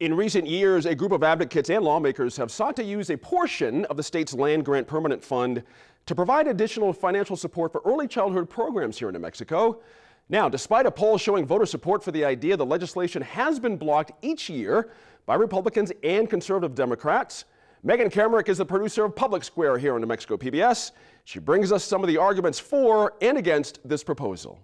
In recent years, a group of advocates and lawmakers have sought to use a portion of the state's land grant permanent fund to provide additional financial support for early childhood programs here in New Mexico. Now, despite a poll showing voter support for the idea, the legislation has been blocked each year by Republicans and conservative Democrats. Megan Kamerick is the producer of Public Square here on New Mexico PBS. She brings us some of the arguments for and against this proposal.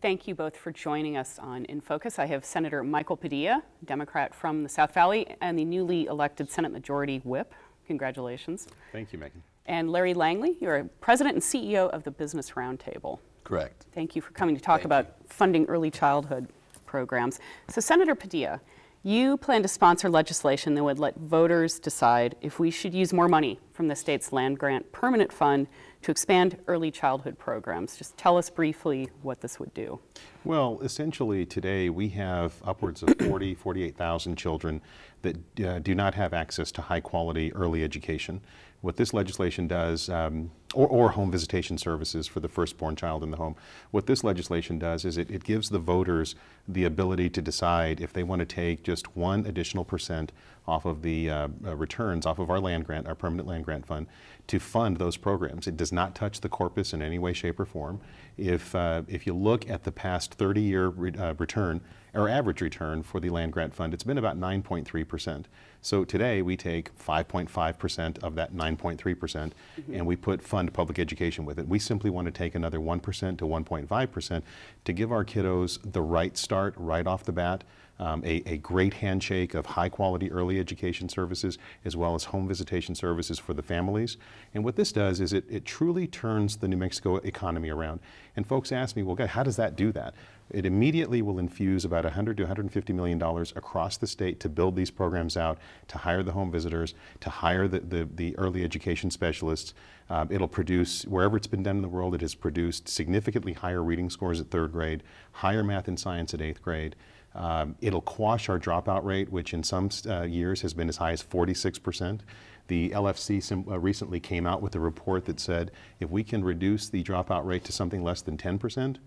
Thank you both for joining us on In Focus. I have Senator Michael Padilla, Democrat from the South Valley, and the newly elected Senate Majority Whip. Congratulations. Thank you, Megan. And Larry Langley, you're President and CEO of the Business Roundtable. Correct. Thank you for coming to talk about funding early childhood programs. So, Senator Padilla, you plan to sponsor legislation that would let voters decide if we should use more money from the state's land grant permanent fund to expand early childhood programs. Just tell us briefly what this would do. Well, essentially today we have upwards of 48,000 children that do not have access to high quality early education. What this legislation does, or home visitation services for the firstborn child in the home. What this legislation does is it gives the voters the ability to decide if they want to take just 1 additional % off of the returns off of our land grant, our permanent land grant fund, to fund those programs. It does not touch the corpus in any way, shape, or form. If you look at the past 30-year return, or average return for the land grant fund, it's been about 9.3%. So today we take 5.5% of that 9.3% and we fund public education with it. We simply want to take another 1% to 1.5% to give our kiddos the right start right off the bat. A great handshake of high quality early education services as well as home visitation services for the families. And what this does is it truly turns the New Mexico economy around. And folks ask me, well, God, how does that do that? It immediately will infuse about $100 to $150 million across the state to build these programs out, to hire the home visitors, to hire the early education specialists. It'll produce, wherever it's been done in the world, it has produced significantly higher reading scores at 3rd grade, higher math and science at 8th grade. It'll quash our dropout rate, which in some years has been as high as 46%. The LFC recently came out with a report that said if we can reduce the dropout rate to something less than 10%,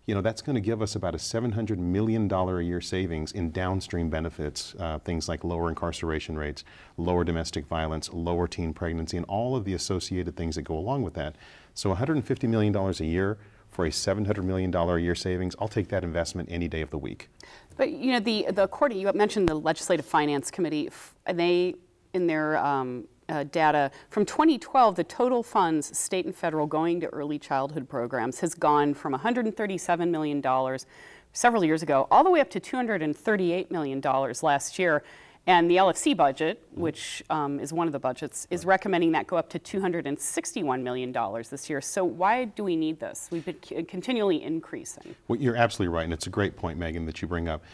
you know, that's going to give us about a $700 million a year savings in downstream benefits, things like lower incarceration rates, lower domestic violence, lower teen pregnancy, and all of the associated things that go along with that. So $150 million a year for a $700 million a year savings, I'll take that investment any day of the week. But you know, the court, you mentioned the Legislative Finance Committee, they, in their data, from 2012, the total funds, state and federal, going to early childhood programs has gone from $137 million several years ago all the way up to $238 million last year. And the LFC budget, which is one of the budgets, is recommending that go up to $261 million this year. So why do we need this? We've been continually increasing. Well, you're absolutely right, and it's a great point, Megan, that you bring up.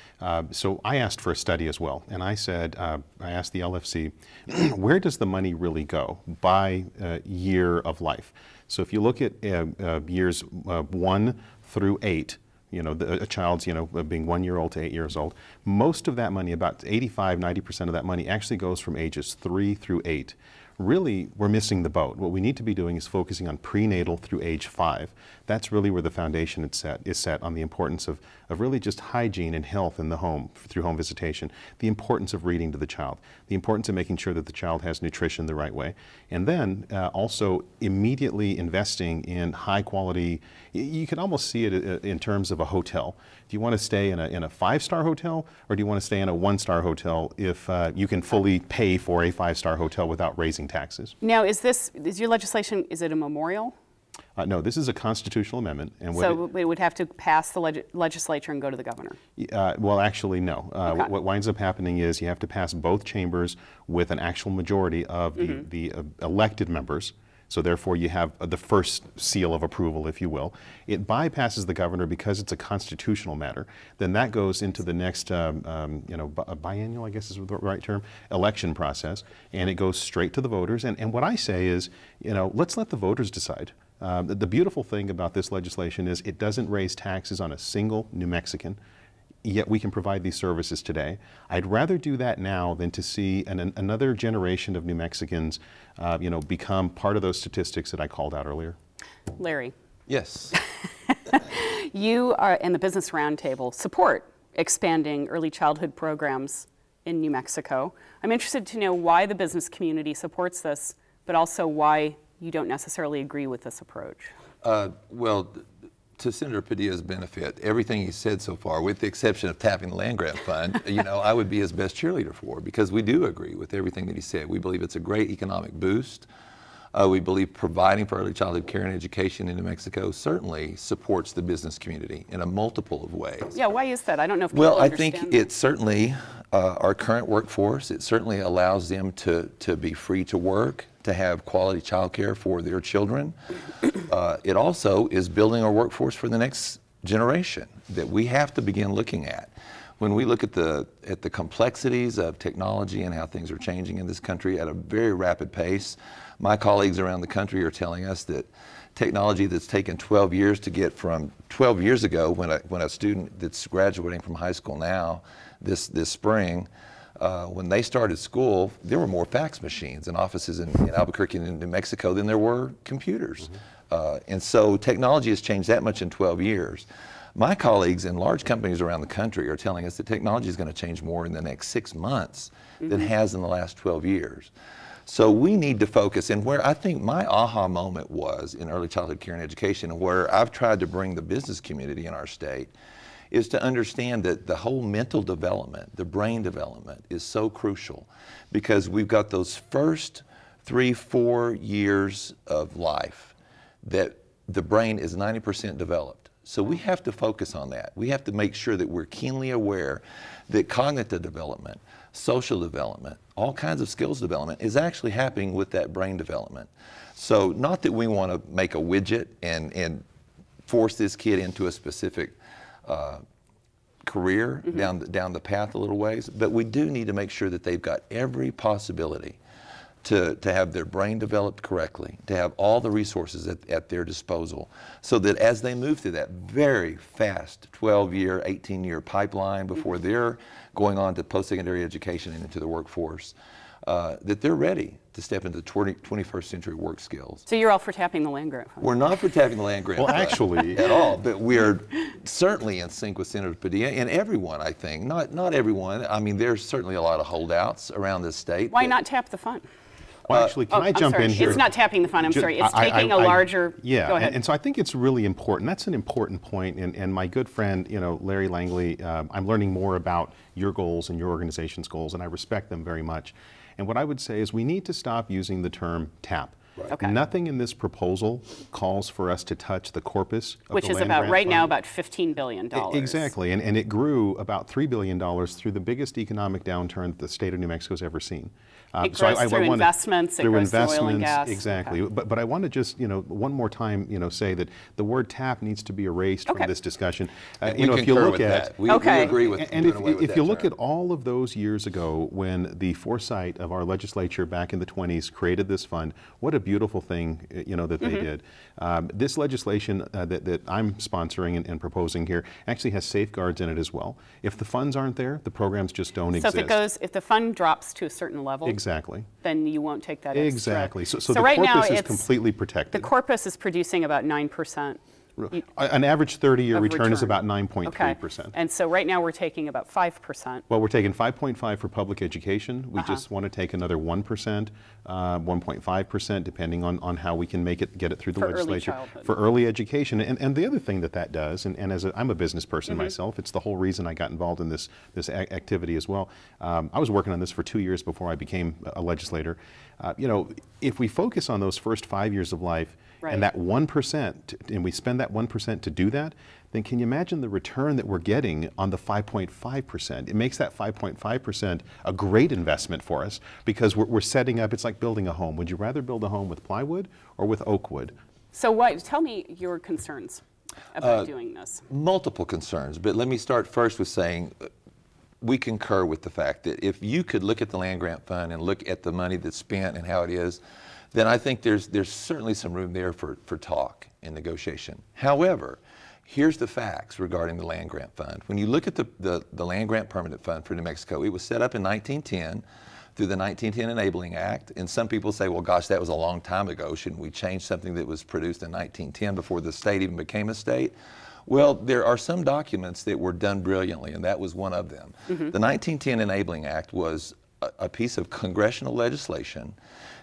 So I asked for a study as well, and I said, I asked the LFC, where does the money really go by year of life? So if you look at years 1 through 8, you know, a child's, you know, being 1 year old to 8 years old, most of that money, about 85–90% of that money actually goes from ages 3 through 8. Really, we're missing the boat. What we need to be doing is focusing on prenatal through age 5. That's really where the foundation is set on the importance of really just hygiene and health in the home through home visitation, the importance of reading to the child, the importance of making sure that the child has nutrition the right way, and then also immediately investing in high quality. You can almost see it in terms of a hotel. Do you want to stay in a 5-star hotel, or do you want to stay in a 1-star hotel if you can fully pay for a 5-star hotel without raising taxes? Now, is your legislation, is it a memorial? No, this is a constitutional amendment. And so it would have to pass the legislature and go to the governor? Well, actually, no. Okay. What winds up happening is you have to pass both chambers with an actual majority of the elected members. So therefore you have the first seal of approval, if you will. It bypasses the governor because it's a constitutional matter. Then that goes into the next, biennial, I guess is the right term, election process, and it goes straight to the voters. And what I say is, you know, let's let the voters decide. The beautiful thing about this legislation is it doesn't raise taxes on a single New Mexican. Yet we can provide these services today. I'd rather do that now than to see another generation of New Mexicans, become part of those statistics that I called out earlier. Larry. Yes. You are in the Business Roundtable support expanding early childhood programs in New Mexico. I'm interested to know why the business community supports this, but also why you don't necessarily agree with this approach. Well, to Senator Padilla's benefit, everything he said so far, with the exception of tapping the land-grant fund, you know, I would be his best cheerleader for, because we do agree with everything that he said. We believe it's a great economic boost. We believe providing for early childhood care and education in New Mexico certainly supports the business community in a multiple of ways. Yeah, why is that? I don't know if people Well, I understand think that. it certainly, our current workforce, it certainly allows them to be free to work, to have quality child care for their children. It also is building our workforce for the next generation that we have to begin looking at. When we look at the complexities of technology and how things are changing in this country at a very rapid pace, my colleagues around the country are telling us that technology that's taken 12 years to get from 12 years ago, when a student that's graduating from high school now, this spring, when they started school, there were more fax machines in offices in Albuquerque and in New Mexico than there were computers. And so technology has changed that much in 12 years. My colleagues in large companies around the country are telling us that technology is going to change more in the next 6 months than it has in the last 12 years. So we need to focus, and where I think my aha moment was in early childhood care and education, and where I've tried to bring the business community in our state, is to understand that the whole mental development, the brain development, is so crucial, because we've got those first 3-4 years of life that the brain is 90% developed. So we have to focus on that. We have to make sure that we're keenly aware that cognitive development, social development, all kinds of skills development is actually happening with that brain development. So not that we want to make a widget and force this kid into a specific career down the path a little ways, but we do need to make sure that they've got every possibility to have their brain developed correctly, to have all the resources at their disposal, so that as they move through that very fast 12-year, 18-year pipeline before they're going on to post-secondary education and into the workforce, that they're ready to step into the 21st century work skills. So you're all for tapping the land-grant fund? We're not for tapping the land-grant Well, fund actually, at all, but we're certainly in sync with Senator Padilla and everyone, I think. Not everyone. I mean, there's certainly a lot of holdouts around this state. Why not tap the fund? Well, actually, can I jump in here? It's not tapping the fund, I'm sorry. It's taking a larger, yeah, go ahead. And so I think it's really important. That's an important point. And my good friend, you know, Larry Langley, I'm learning more about your goals and your organization's goals, and I respect them very much. And what I would say is we need to stop using the term tap. Right. Okay. Nothing in this proposal calls for us to touch the corpus of Which the is land about, grant right now, fund. about $15 billion. Exactly, and it grew about $3 billion through the biggest economic downturn that the state of New Mexico's ever seen. It grows through investments, it grows through oil and gas. Exactly, Okay. but I want to just, you know, one more time, you know, say that the word tap needs to be erased from this discussion. You know, if you look at, we agree with and doing away with if that you look term. at all of those years ago when the foresight of our legislature back in the 20s created this fund, what a beautiful thing, you know, that they did. This legislation that I'm sponsoring and proposing here actually has safeguards in it as well. If the funds aren't there, the programs just don't exist. So if the fund drops to a certain level, exactly, then you won't take that extra. Exactly. So the right corpus now is completely protected. The corpus is producing about 9%. An average 30-year of return is return. about 9.3%. Okay. And so right now we're taking about 5%. Well, we're taking 5.5 for public education. We just want to take another 1%, 1.5%, depending on how we can get it through the For early legislature childhood. for early education. And the other thing that does, and I'm a business person myself, it's the whole reason I got involved in this activity as well. I was working on this for 2 years before I became a legislator. You know, if we focus on those first 5 years of life, and that 1%, and we spend that 1% to do that, then can you imagine the return that we're getting on the 5.5%? It makes that 5.5% a great investment for us, because we're setting up, it's like building a home. Would you rather build a home with plywood or with oak wood? So tell me your concerns about doing this. Multiple concerns, but let me start first with saying we concur with the fact that if you could look at the land grant fund and look at the money that's spent and how it is, then I think there's certainly some room there for talk and negotiation. However, here's the facts regarding the land grant fund. When you look at the land grant permanent fund for New Mexico, it was set up in 1910 through the 1910 Enabling Act. And some people say, well, gosh, that was a long time ago. Shouldn't we change something that was produced in 1910 before the state even became a state? Well, there are some documents that were done brilliantly, and that was one of them. The 1910 Enabling Act was a piece of congressional legislation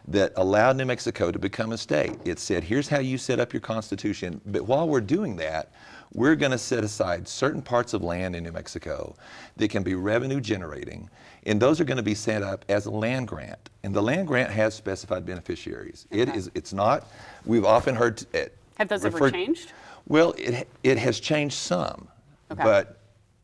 that allowed New Mexico to become a state. It said, here's how you set up your constitution, but while we're doing that, we're going to set aside certain parts of land in New Mexico that can be revenue generating, and those are going to be set up as a land grant. And the land grant has specified beneficiaries. Okay. It's not, we've often heard it. Have those ever changed? Well, it has changed some, Okay. but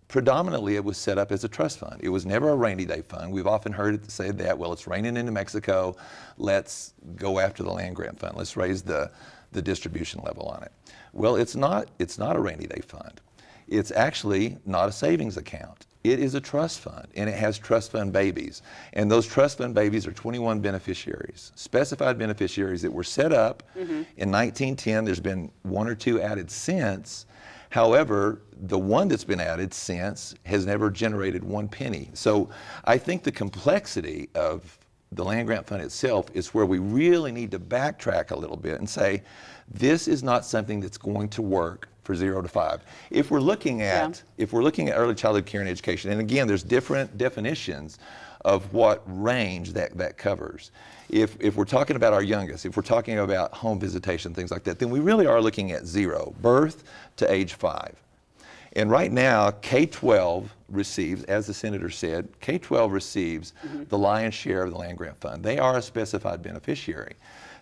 predominantly it was set up as a trust fund. It was never a rainy day fund. We've often heard it say that, well, it's raining in New Mexico, let's go after the land grant fund, let's raise the distribution level on it. Well, it's not a rainy day fund. It's actually not a savings account. It is a trust fund, and it has trust fund babies. And those trust fund babies are 21 beneficiaries, specified beneficiaries that were set up in 1910. There's been one or two added since. However, the one that's been added since has never generated 1 penny. So I think the complexity of the land grant fund itself is where we really need to backtrack a little bit and say, this is not something that's going to work for 0 to 5. If we're looking at early childhood care and education, and again, there's different definitions of what range that covers. If we're talking about our youngest, if we're talking about home visitation, things like that, then we really are looking at 0, birth to age 5. And right now, K-12 receives, as the senator said, K-12 receives the lion's share of the land grant fund. They are a specified beneficiary.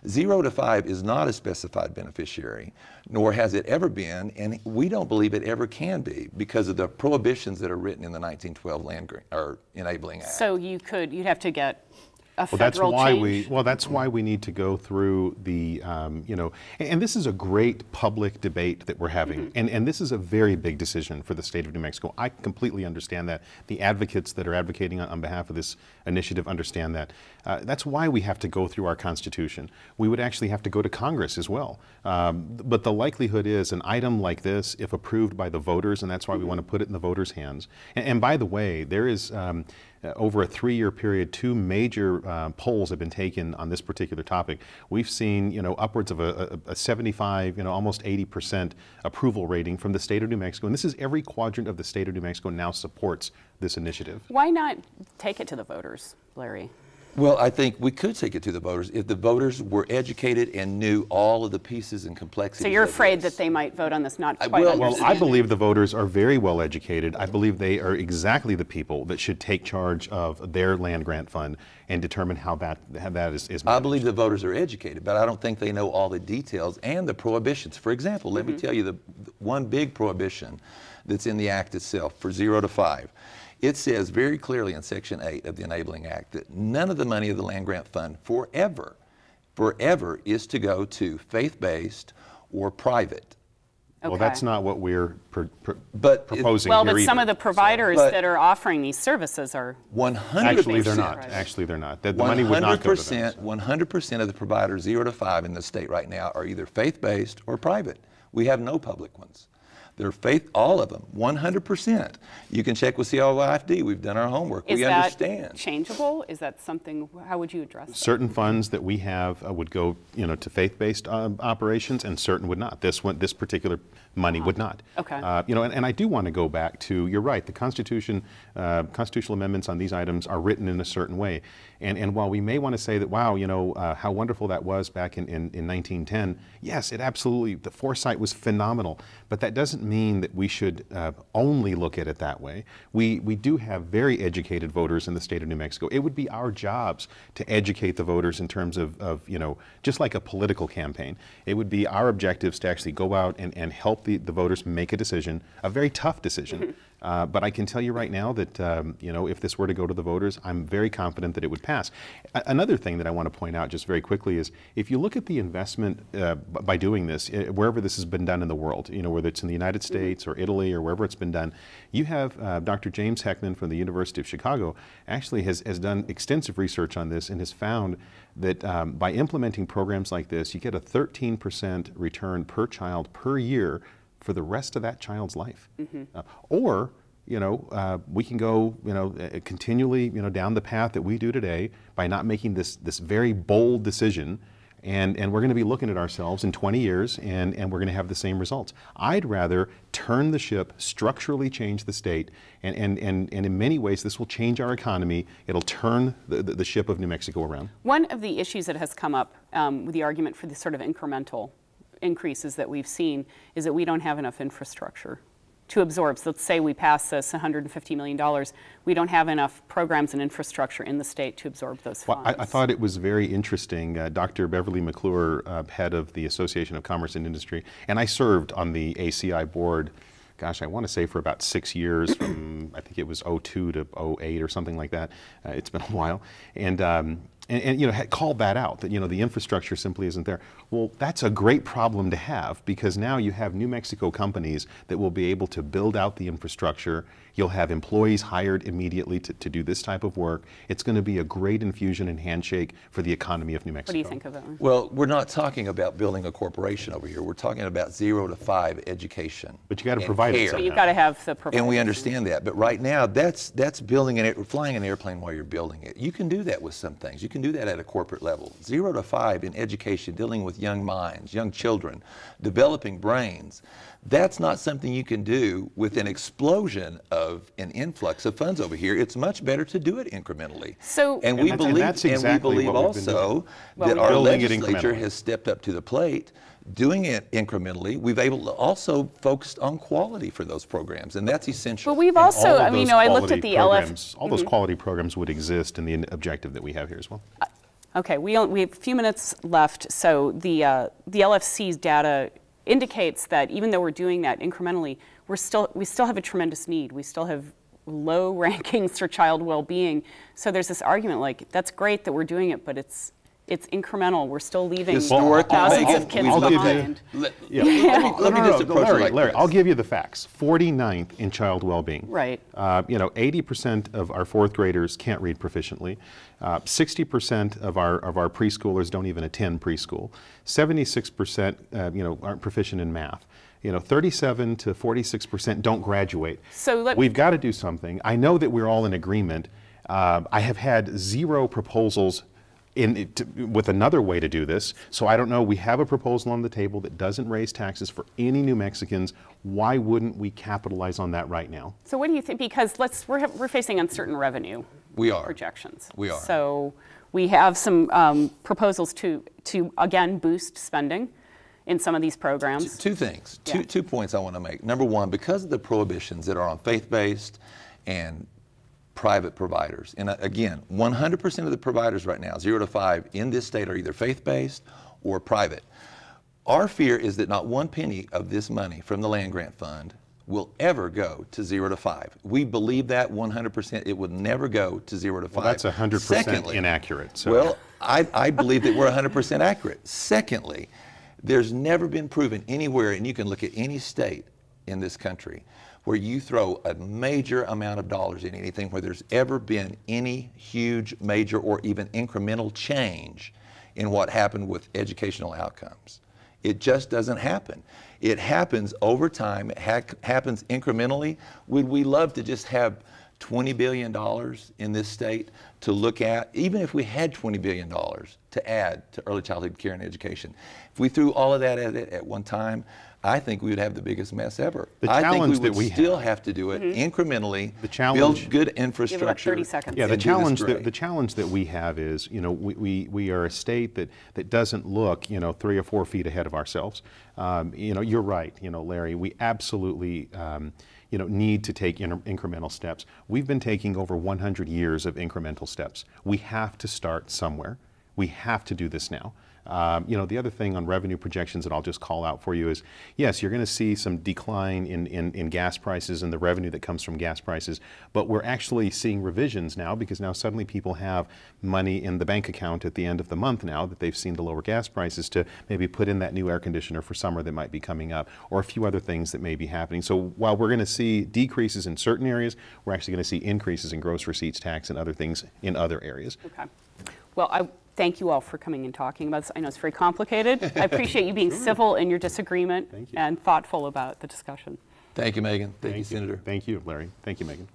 0 to 5 is not a specified beneficiary, nor has it ever been, and we don't believe it ever can be because of the prohibitions that are written in the 1912 Land Grant or Enabling Act. So you'd have to get a Well, that's federal why change. that's why we need to go through the, you know, and this is a great public debate that we're having, and this is a very big decision for the state of New Mexico. I completely understand that. The advocates that are advocating on behalf of this initiative understand that. That's why we have to go through our Constitution. We would actually have to go to Congress as well. But the likelihood is an item like this, if approved by the voters, and that's why we want to put it in the voters' hands. And by the way, there is over a 3-year period, 2 major polls have been taken on this particular topic. We've seen, you know, upwards of a 75, you know, almost 80% approval rating from the state of New Mexico. And this is every quadrant of the state of New Mexico now supports this initiative. Why not take it to the voters, Larry? Well, I think we could take it to the voters if the voters were educated and knew all of the pieces and complexities. So you're of afraid this. that they might vote on this not quite well, Well, understanding? I believe the voters are very well educated. I believe they are exactly the people that should take charge of their land grant fund and determine how that is managed. I believe the voters are educated, but I don't think they know all the details and the prohibitions. For example, let me tell you the one big prohibition that's in the act itself for 0 to 5. It says very clearly in Section 8 of the Enabling Act that none of the money of the land grant fund forever is to go to faith-based or private. Well, Okay. that's not what we're But proposing Well, here but some either. of the providers But- that are offering these services are 100%. Actually, they're not. Actually, they're not. The money would not go to them. 100% of the providers 0 to 5 in the state right now are either faith-based or private. We have no public ones. They're faith, all of them, 100%. You can check with CLYFD. We've done our homework. Is We that understand. changeable? Is that something? How would you address that? Certain funds that we have would go, you know, to faith-based operations, and certain would not. This particular money would not. Okay. You know, and I do want to go back to, you're right, the Constitution, constitutional amendments on these items are written in a certain way. And while we may want to say that, wow, you know, how wonderful that was back in 1910, yes, it absolutely, the foresight was phenomenal, but that doesn't mean that we should only look at it that way. We do have very educated voters in the state of New Mexico. It would be our jobs to educate the voters in terms of you know, just like a political campaign. It would be our objectives to actually go out and help the voters make a decision, a very tough decision. But I can tell you right now that, you know, if this were to go to the voters, I'm very confident that it would pass. Another thing that I want to point out just very quickly is if you look at the investment by doing this, wherever this has been done in the world, you know, whether it's in the United States or Italy or wherever it's been done, you have Dr. James Heckman from the University of Chicago actually has done extensive research on this and has found that by implementing programs like this, you get a 13% return per child per year for the rest of that child's life. Or, you know, we can go, you know, continually, you know, down the path that we do today by not making this very bold decision And we're going to be looking at ourselves in 20 years, and we're going to have the same results. I'd rather turn the ship, structurally change the state, and in many ways this will change our economy. It'll turn the ship of New Mexico around. One of the issues that has come up with the argument for the sort of incremental increases that we've seen is that we don't have enough infrastructure to absorb. So let's say we pass this $150 million. We don't have enough programs and infrastructure in the state to absorb those funds. Well, I thought it was very interesting. Dr. Beverly McClure, head of the Association of Commerce and Industry, and I served on the ACI board, gosh, I want to say for about 6 years, from I think it was 02 to 08 or something like that. It's been a while. And you know, had called that out, that, you know, the infrastructure simply isn't there. Well, that's a great problem to have, because now you have New Mexico companies that will be able to build out the infrastructure. You'll have employees hired immediately to do this type of work. It's going to be a great infusion and handshake for the economy of New Mexico. What do you think of it? Well, we're not talking about building a corporation over here. We're talking about 0 to 5 education. But you got to provide it. But you've got to have the providers. And we understand that. But right now, that's flying an airplane while you're building it. You can do that with some things. You can do that at a corporate level. 0 to 5 in education, dealing with young minds, young children, developing brains. That's not something you can do with an explosion of an influx of funds over here. It's much better to do it incrementally. So, and we believe also that our legislature has stepped up to the plate, doing it incrementally. We've also focused on quality for those programs, and that's essential. But we've also, I mean, I looked at the LF. All those quality programs would exist in the objective that we have here as well. Okay, we have a few minutes left. So the LFC's data indicates that even though we're doing that incrementally, we still have a tremendous need. We still have low rankings for child well-being. So there's this argument like, that's great that we're doing it, but it's incremental. We're still leaving thousands of kids behind. Let me just approach it like Larry, this. I'll give you the facts. 49th in child well-being. Right. You know, 80% of our 4th graders can't read proficiently. 60% of our preschoolers don't even attend preschool. 76%, you know, aren't proficient in math. You know, 37 to 46% don't graduate. So we've got to do something. I know that we're all in agreement. I have had 0 proposals with another way to do this. So I don't know, we have a proposal on the table that doesn't raise taxes for any New Mexicans. Why wouldn't we capitalize on that right now? So what do you think? Because we're facing uncertain revenue projections. We are. So we have some proposals to again boost spending in some of these programs. Two things, two points I want to make. Number one, because of the prohibitions that are on faith-based and private providers. And again, 100% of the providers right now, 0 to 5 in this state, are either faith-based or private. Our fear is that not one penny of this money from the land grant fund will ever go to 0 to 5. We believe that 100%. It would never go to 0 to 5. Well, that's 100% inaccurate. So. Well, I believe that we're 100% accurate. Secondly, there's never been proven anywhere, and you can look at any state in this country, where you throw a major amount of dollars in anything, where there's ever been any huge, major, or even incremental change in what happened with educational outcomes. It just doesn't happen. It happens over time. It happens incrementally. Would we love to just have $20 billion in this state to look at, even if we had $20 billion to add to early childhood care and education? If we threw all of that at it at one time, I think we would have the biggest mess ever. I think we would still have to do it incrementally, build good infrastructure. 30 seconds. Yeah, the challenge that we have is, you know, we are a state that doesn't look, you know, 3 or 4 feet ahead of ourselves. You know, you're right, you know, Larry, we absolutely you know, need to take incremental steps. We've been taking over 100 years of incremental steps. We have to start somewhere. We have to do this now. You know, the other thing on revenue projections that I'll just call out for you is, yes, you're going to see some decline in gas prices and the revenue that comes from gas prices, but we're actually seeing revisions now, because now suddenly people have money in the bank account at the end of the month now that they've seen the lower gas prices to maybe put in that new air conditioner for summer that might be coming up, or a few other things that may be happening. So while we're going to see decreases in certain areas, we're actually going to see increases in gross receipts tax and other things in other areas. Okay. Well, thank you all for coming and talking about this. I know it's very complicated. I appreciate you being civil in your disagreement and thoughtful about the discussion. Thank you, Megan. Thank you, Senator. Thank you, Larry. Thank you, Megan.